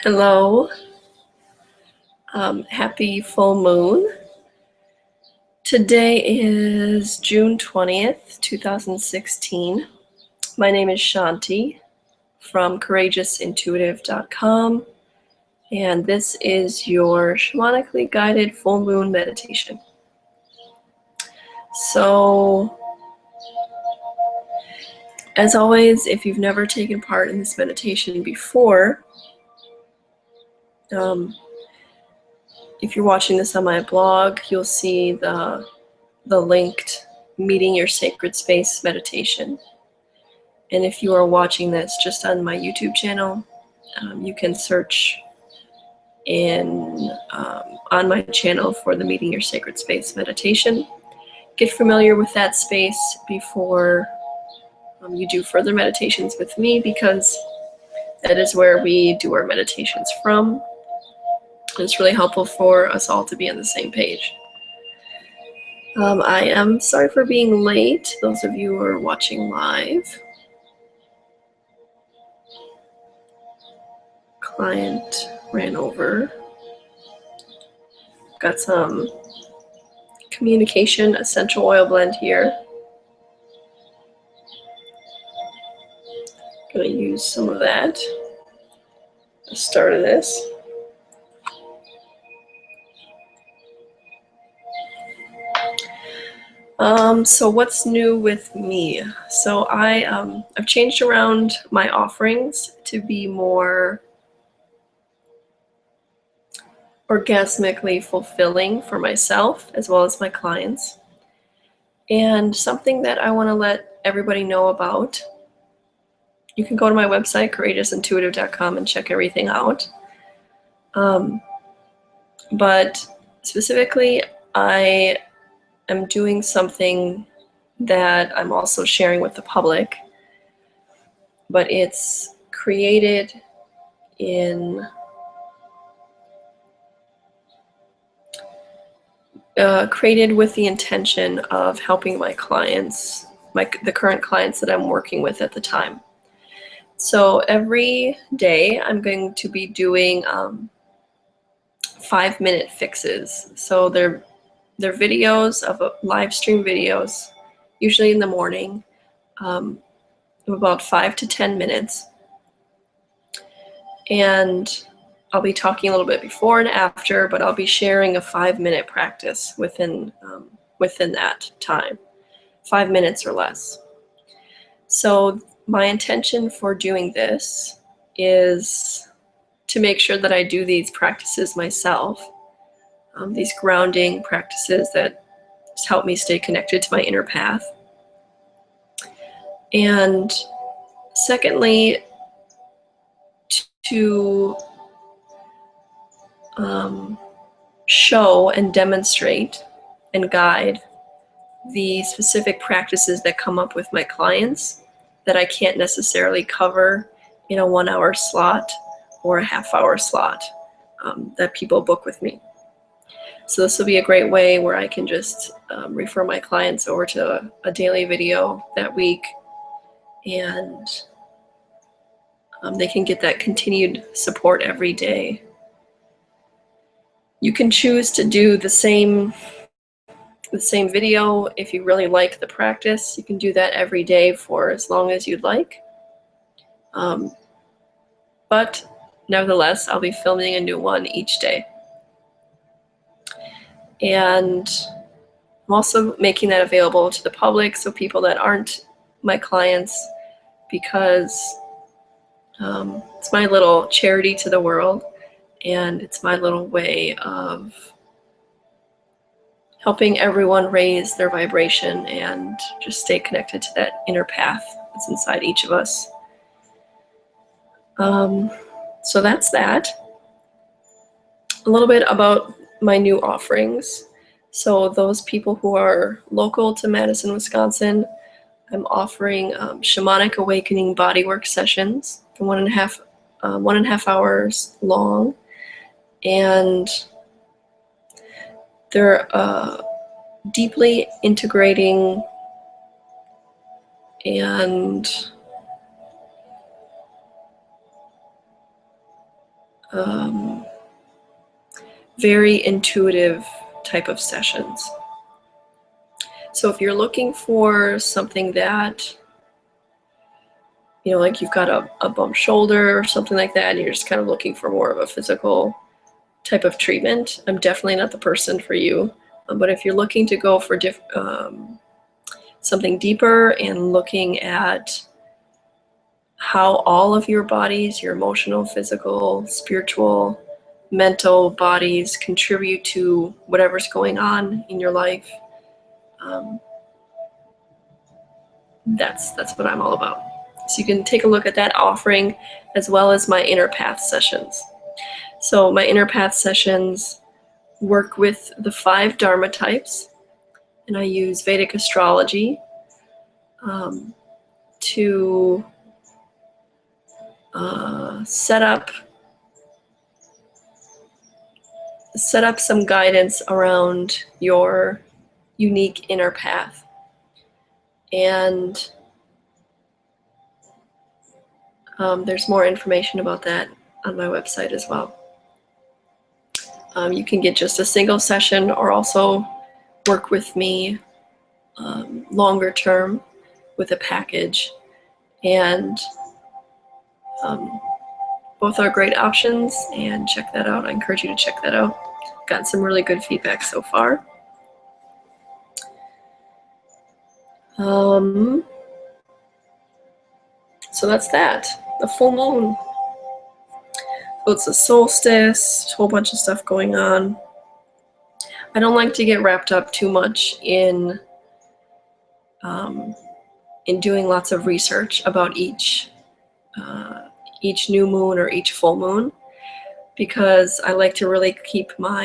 Hello, happy full moon. Today is June 20th, 2016. My name is Shanti from courageousintuitive.com, and this is your shamanically guided full moon meditation. So, as always, if you've never taken part in this meditation before, if you're watching this on my blog, you'll see the linked Meeting Your Sacred Space meditation. And if you are watching this just on my YouTube channel, you can search on my channel for the Meeting Your Sacred Space meditation. Get familiar with that space before you do further meditations with me, because that is where we do our meditations from. It's really helpful for us all to be on the same page. I am sorry for being late, those of you who are watching live. Client ran over. Got some communication essential oil blend here. Gonna use some of that at the start of this. So what's new with me? So I've changed around my offerings to be more orgasmically fulfilling for myself as well as my clients. And something that I want to let everybody know about, you can go to my website, courageousintuitive.com, and check everything out. But specifically, I am doing something that I'm also sharing with the public, but it's created with the intention of helping my clients, the current clients that I'm working with at the time. So every day I'm going to be doing 5-minute fixes. So they're videos of live stream videos, usually in the morning, of about 5 to 10 minutes. And I'll be talking a little bit before and after, but I'll be sharing a 5-minute practice within that time, 5 minutes or less. So my intention for doing this is to make sure that I do these practices myself, these grounding practices that just help me stay connected to my inner path. And secondly, to show and demonstrate and guide the specific practices that come up with my clients that I can't necessarily cover in a 1-hour slot or a half-hour slot that people book with me. So this will be a great way where I can just refer my clients over to a daily video that week, and they can get that continued support every day. You can choose to do the same video if you really like the practice. You can do that every day for as long as you'd like. But nevertheless, I'll be filming a new one each day. And I'm also making that available to the public, so people that aren't my clients, because it's my little charity to the world, and it's my little way of helping everyone raise their vibration and just stay connected to that inner path that's inside each of us. So that's that. A little bit about my new offerings. So those people who are local to Madison, Wisconsin, I'm offering shamanic awakening bodywork sessions, 1.5 hours long, and they're deeply integrating and very intuitive type of sessions. So if you're looking for something that, like you've got a bump shoulder or something like that, and you're just kind of looking for more of a physical type of treatment, I'm definitely not the person for you. But if you're looking to go for something deeper and looking at how all of your bodies, your emotional, physical, spiritual, mental bodies contribute to whatever's going on in your life, that's what I'm all about. So you can take a look at that offering as well as my Inner Path sessions. So my Inner Path sessions work with the 5 Dharma types, and I use Vedic astrology to set up some guidance around your unique inner path. And there's more information about that on my website as well. You can get just a single session or also work with me longer term with a package. And both are great options, and check that out. I encourage you to check that out. Gotten some really good feedback so far. So that's that. The full moon. So it's a solstice, a whole bunch of stuff going on. I don't like to get wrapped up too much in doing lots of research about each new moon or each full moon, because I like to really keep my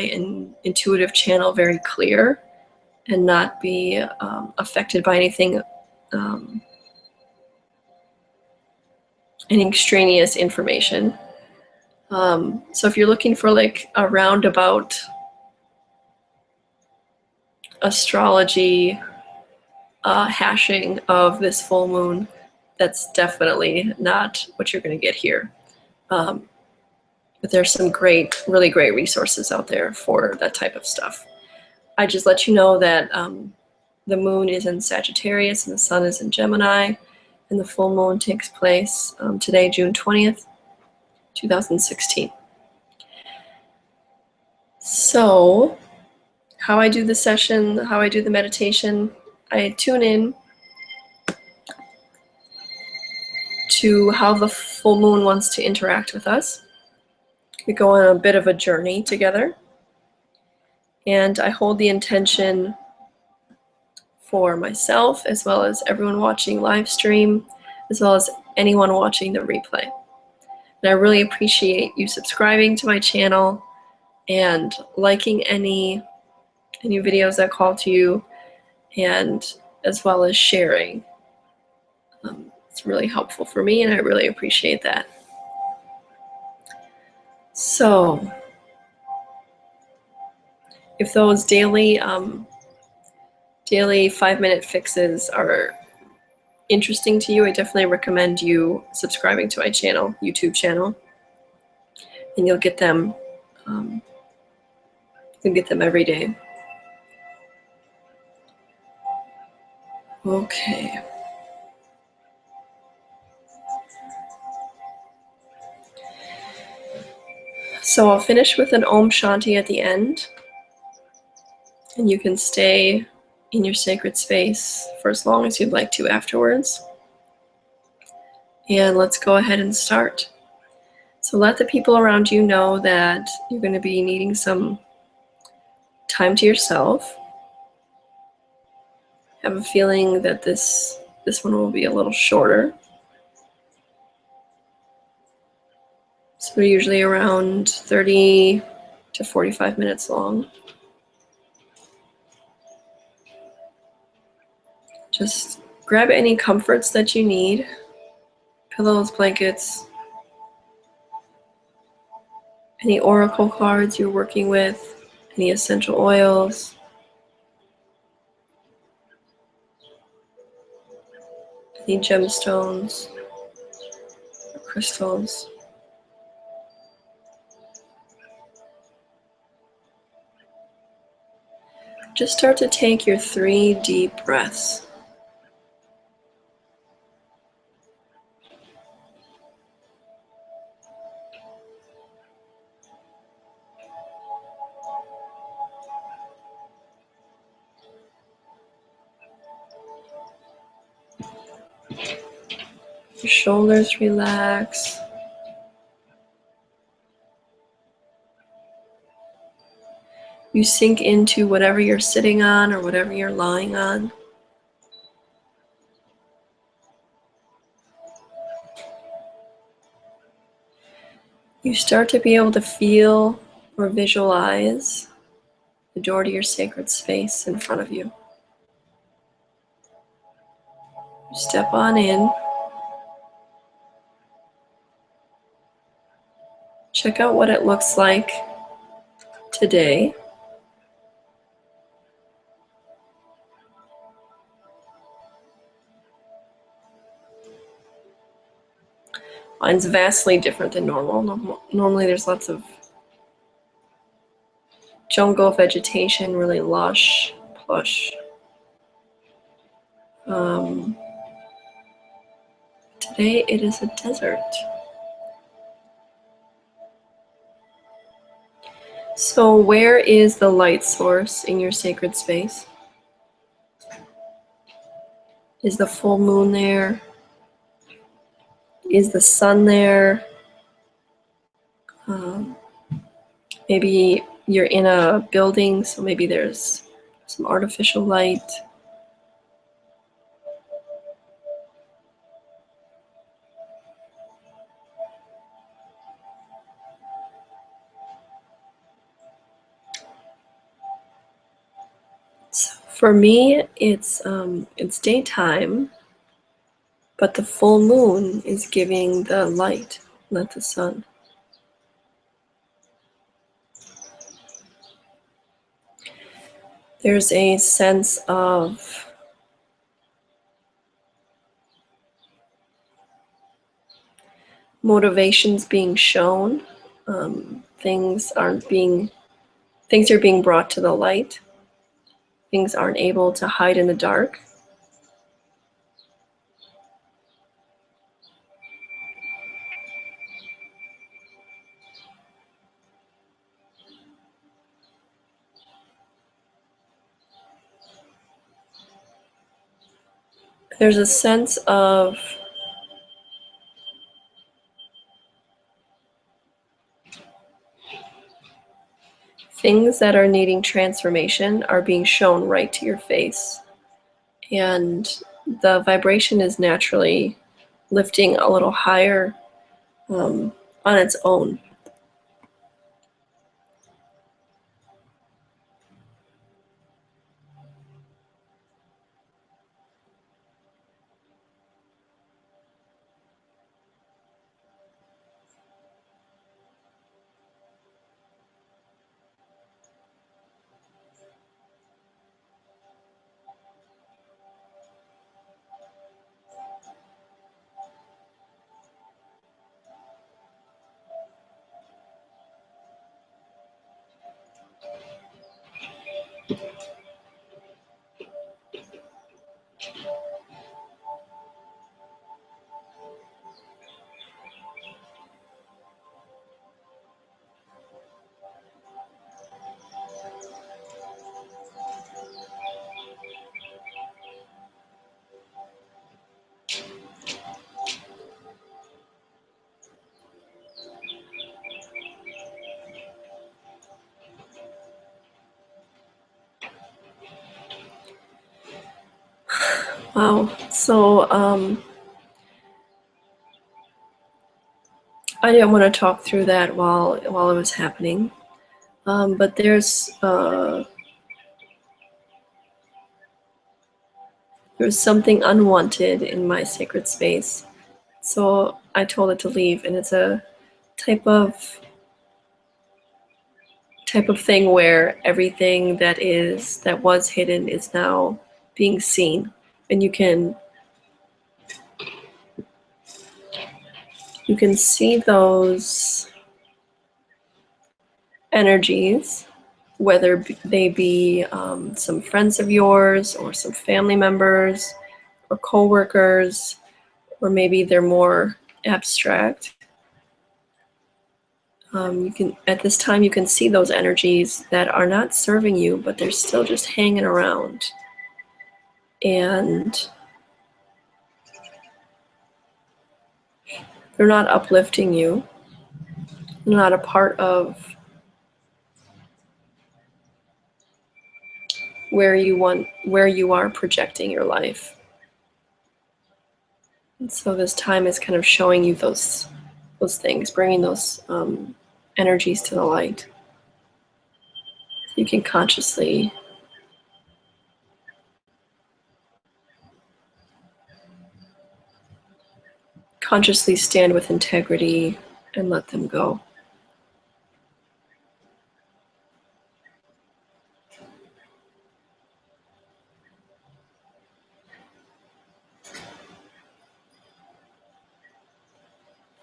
intuitive channel very clear and not be affected by anything, any extraneous information. So if you're looking for like a roundabout astrology hashing of this full moon, that's definitely not what you're going to get here. But there's some really great resources out there for that type of stuff. I just let you know that the moon is in Sagittarius and the sun is in Gemini, and the full moon takes place today, June 20th, 2016. So how I do the session, how I do the meditation, I tune in to how the full moon wants to interact with us. We go on a bit of a journey together, and I hold the intention for myself as well as everyone watching live stream, as well as anyone watching the replay. And I really appreciate you subscribing to my channel and liking any videos that call to you, and as well as sharing. It's really helpful for me, and I really appreciate that. So if those daily 5-minute fixes are interesting to you, I definitely recommend you subscribing to my channel, YouTube channel, and you'll get them. You can get them every day. Okay. So I'll finish with an Om Shanti at the end, and you can stay in your sacred space for as long as you'd like to afterwards. And let's go ahead and start. So let the people around you know that you're going to be needing some time to yourself. I have a feeling that this one will be a little shorter. So usually around 30 to 45 minutes long. Just grab any comforts that you need, pillows, blankets, any oracle cards you're working with, any essential oils, any gemstones or crystals. Just start to take your 3 deep breaths. Your shoulders relax. You sink into whatever you're sitting on or whatever you're lying on. You start to be able to feel or visualize the door to your sacred space in front of you. You step on in. Check out what it looks like today. Mine's vastly different than normal. Normally there's lots of jungle vegetation, really lush, plush. Today it is a desert. So where is the light source in your sacred space? Is the full moon there? Is the sun there? Maybe you're in a building, so maybe there's some artificial light. So for me, it's daytime, but the full moon is giving the light, not the sun. There's a sense of motivations being shown. Things are being brought to the light. Things aren't able to hide in the dark. There's a sense of things that are needing transformation are being shown right to your face. And the vibration is naturally lifting a little higher on its own. Wow. So I didn't want to talk through that while it was happening, but there's something unwanted in my sacred space. So I told it to leave, and it's a type of thing where everything that was hidden is now being seen, and you can see those energies whether they be some friends of yours or some family members or coworkers, or maybe they're more abstract. You can, at this time, you can see those energies that are not serving you, but they're still just hanging around. And they're not uplifting you. They're not a part of where you are projecting your life. And so this time is kind of showing you those things, bringing those energies to the light. You can consciously stand with integrity and let them go.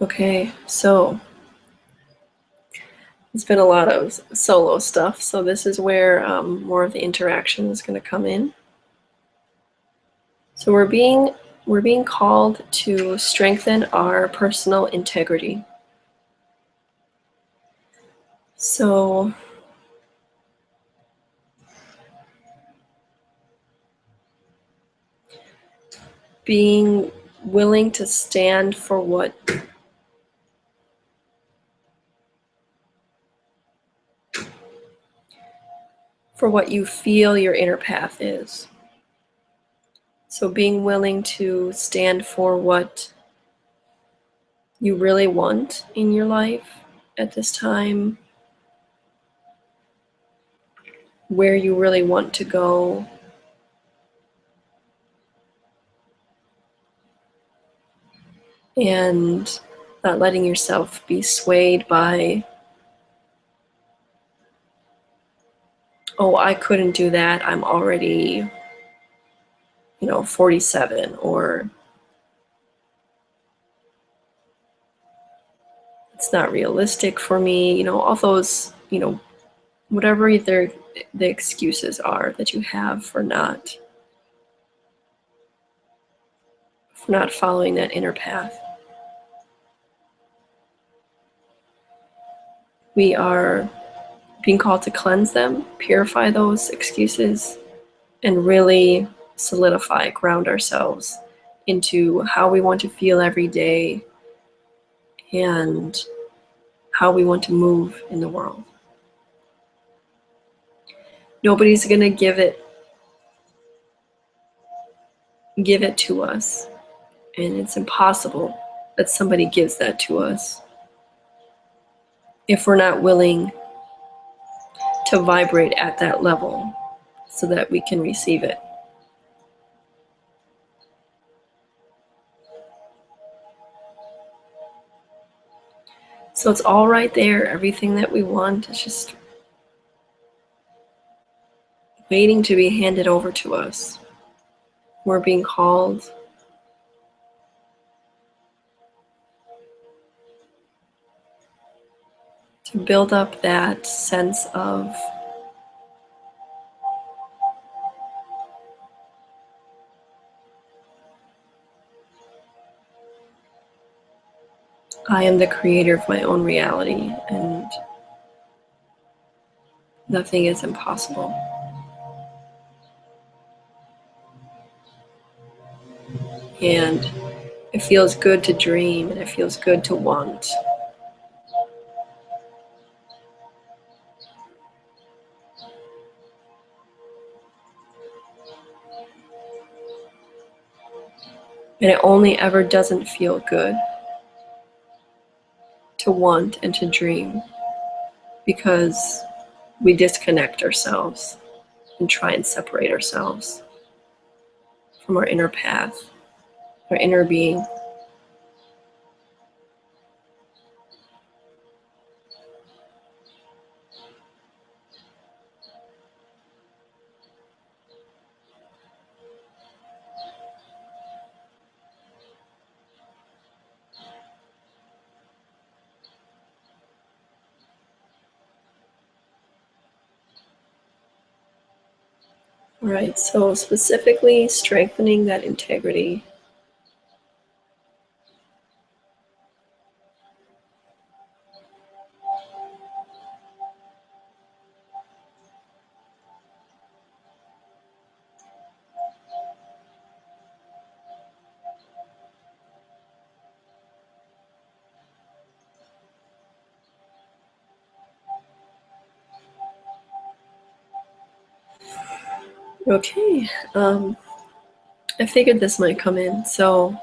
Okay, so it's been a lot of solo stuff, so this is where more of the interaction is going to come in. So we're being called to strengthen our personal integrity. So being willing to stand for what you feel your inner path is. So being willing to stand for what you really want in your life at this time, where you really want to go, and not letting yourself be swayed by, oh, I couldn't do that, I'm already 47, or it's not realistic for me, all those, whatever the excuses are that you have for not following that inner path. We are being called to cleanse them, purify those excuses, and really solidify, ground ourselves into how we want to feel every day and how we want to move in the world. Nobody's going to give it to us, and it's impossible that somebody gives that to us if we're not willing to vibrate at that level so that we can receive it. So it's all right there, everything that we want is just waiting to be handed over to us. We're being called to build up that sense of I am the creator of my own reality, and nothing is impossible. And it feels good to dream, and it feels good to want. And it only ever doesn't feel good to want and to dream because we disconnect ourselves and try and separate ourselves from our inner path, our inner being. All right, so specifically strengthening that integrity. Okay, I figured this might come in, so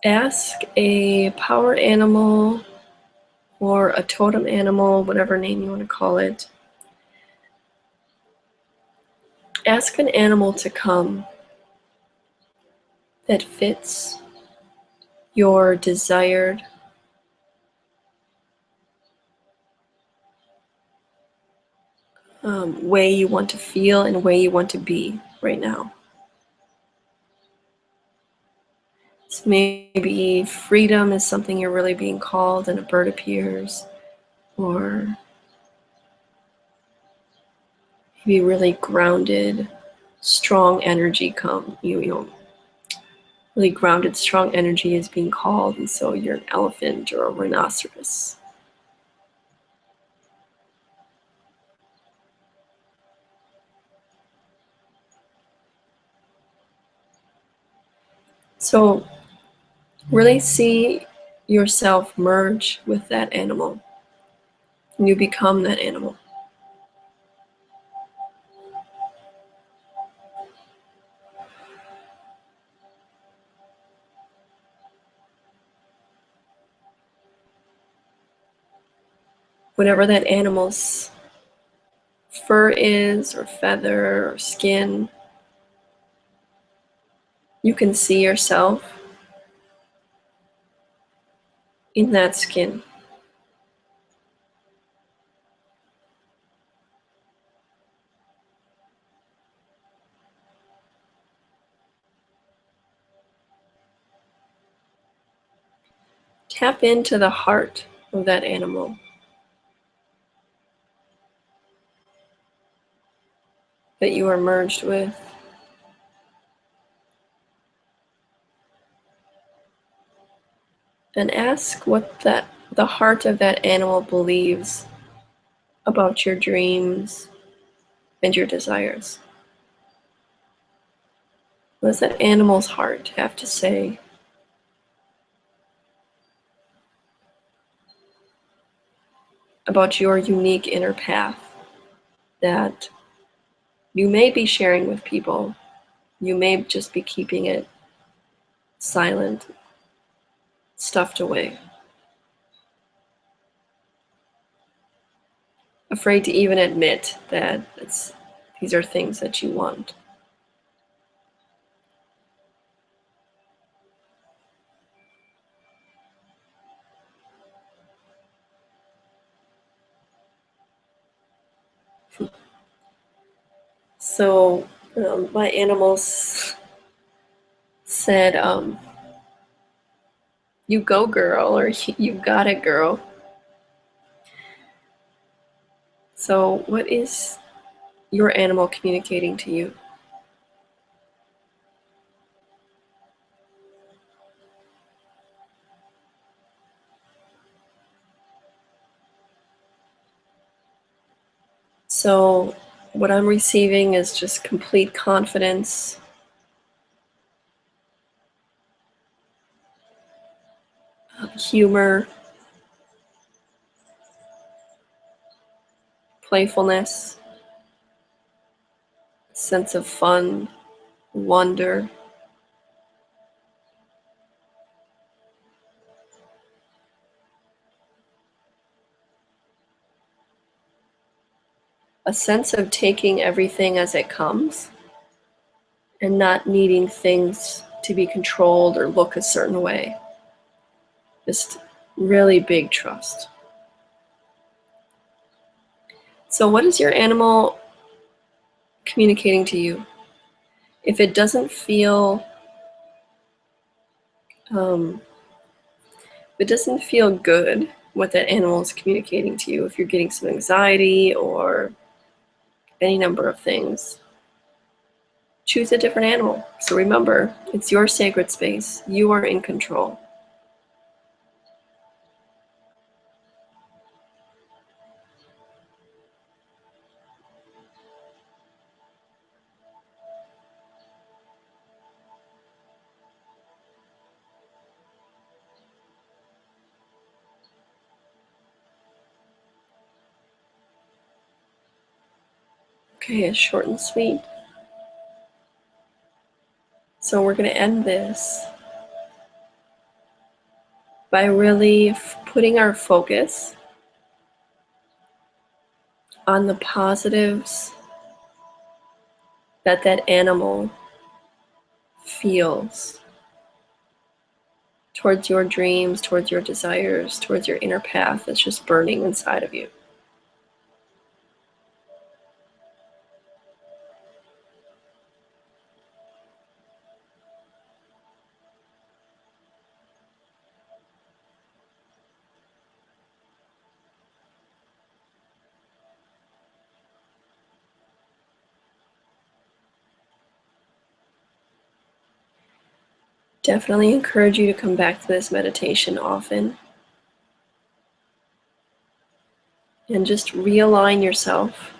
ask a power animal or a totem animal, whatever name you want to call it. Ask an animal to come that fits your desired way you want to feel and way you want to be right now. So maybe freedom is something you're really being called and a bird appears, or maybe really grounded, strong energy come. You know, really grounded, strong energy is being called, and so you're an elephant or a rhinoceros. So really see yourself merge with that animal, and you become that animal. Whatever that animal's fur is, or feather, or skin, you can see yourself in that skin. Tap into the heart of that animal that you are merged with. And ask what the heart of that animal believes about your dreams and your desires. What does that animal's heart have to say about your unique inner path that you may be sharing with people? You may just be keeping it silent, stuffed away, afraid to even admit that these are things that you want. So my animals said, you go girl, or you got it girl. So what is your animal communicating to you? So what I'm receiving is just complete confidence, humor, playfulness, sense of fun, wonder. A sense of taking everything as it comes and not needing things to be controlled or look a certain way. Just really big trust. So what is your animal communicating to you? If it doesn't feel good what that animal is communicating to you, if you're getting some anxiety or any number of things. Choose a different animal. So remember, it's your sacred space. You are in control. Okay, it's short and sweet. So we're going to end this by really putting our focus on the positives that that animal feels towards your dreams, towards your desires, towards your inner path that's just burning inside of you. Definitely encourage you to come back to this meditation often and just realign yourself.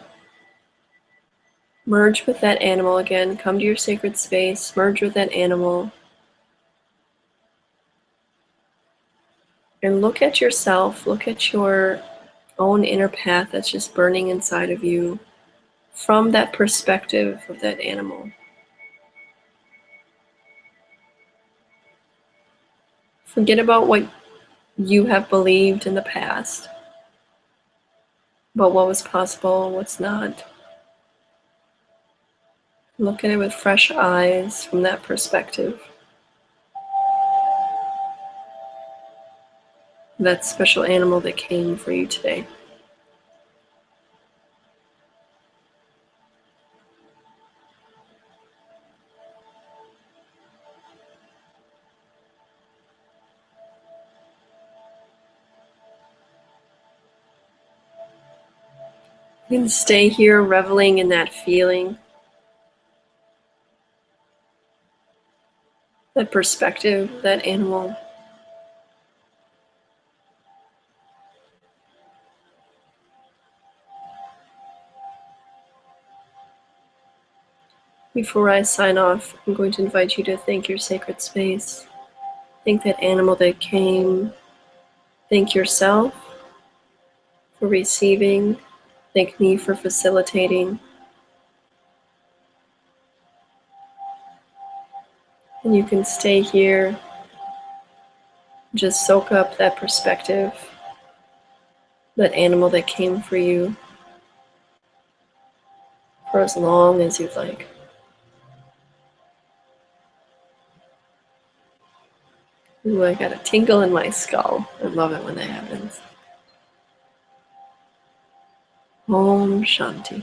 Merge with that animal again. Come to your sacred space. Merge with that animal. And look at yourself. Look at your own inner path that's just burning inside of you from that perspective of that animal. Forget about what you have believed in the past, about what was possible, what's not. Look at it with fresh eyes from that perspective. That special animal that came for you today. You can stay here reveling in that feeling, that perspective, that animal. Before I sign off, I'm going to invite you to thank your sacred space. Thank that animal that came. Thank yourself for receiving. Thank me for facilitating. And you can stay here, just soak up that perspective, that animal that came for you, for as long as you'd like. Ooh, I got a tingle in my skull. I love it when that happens. Om Shanti.